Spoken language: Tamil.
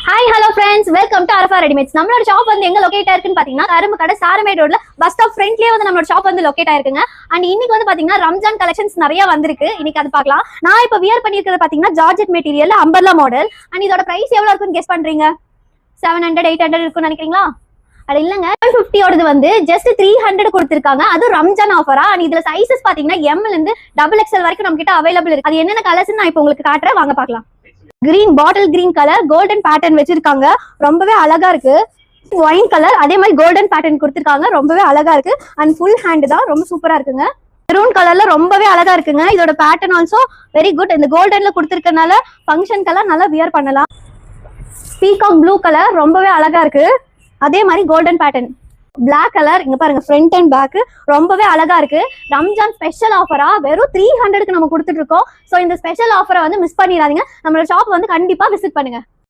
Hi hello friends, welcome to Arafah readymades. நம்மளோட ஷாப் வந்து எங்க லொகேட் ஆயிருக்குன்னு பாத்தீங்கன்னா கரும்பு கடை சாரமேட் ரோட்ல பஸ் ஸ்டாப் ஃப்ரண்ட்லயே வந்து நம்மளோட ஷாப் வந்து லொகேட் ஆயிருக்குங்க. அண்ட் இன்னைக்கு வந்து பாத்தீங்கன்னா ரம்ஜான் கலெக்ஷன்ஸ் நிறைய வந்திருக்கு. இன்னைக்கு அது பார்க்கலாம். நான் இப்ப வியர் பண்ணிருக்கிறது பாத்தீங்கன்னா georgette material umbrella model. And இதோட பிரைஸ் எவ்வளவு இருக்குன்னு கெஸ் பண்றீங்க? 700 800 இருக்குன்னு நினைக்கிறீங்களா? அது இல்லங்க, 150 ஓடது வந்து ஜஸ்ட் 300 கொடுத்திருக்காங்க. அது ரம்ஜான் ஆஃபரா. அண்ட் இதுல சைஸஸ் பாத்தீங்கன்னா M ல இருந்து XXL வரைக்கும் நம்ம கிட்ட அவைலபிள் இருக்கு. அது என்னென்ன கலர்ஸ் நான் இப்போ உங்களுக்கு காட்டுறேன், வாங்க பார்க்கலாம். Green, bottle green colour golden pattern வச்சிருக்காங்க, ரொம்பவே அழகா இருக்கு. ஒயின் கலர் அதே மாதிரி கோல்டன் பேட்டர்ன் கொடுத்திருக்காங்க, ரொம்பவே அழகா இருக்கு. அண்ட் ஃபுல் ஹேண்ட் தான், ரொம்ப சூப்பரா இருக்குங்க. மெரூன் கலர்ல ரொம்பவே அழகா இருக்குங்க. இதோட பேட்டர்ன் ஆல்சோ வெரி குட். இந்த கோல்டன்ல கொடுத்திருக்கனால ஃபங்க்ஷன் கலர் நல்லா வியர் பண்ணலாம். பீகாக் ப்ளூ கலர் ரொம்பவே அழகா இருக்கு. அதே மாதிரி கோல்டன் பேட்டர்ன் பிளாக் கலர், இங்க பாருங்க ஃப்ரண்ட் அண்ட் பேக் ரொம்பவே அழகா இருக்கு. ரம்ஜான் ஸ்பெஷல் ஆஃபரா வெறும் 300க்கு நம்ம கொடுத்துட்டு இருக்கோம். ஸோ இந்த ஸ்பெஷல் ஆஃபரை வந்து மிஸ் பண்ணிடாதீங்க. நம்மளோட ஷாப் வந்து கண்டிப்பா விசிட் பண்ணுங்க.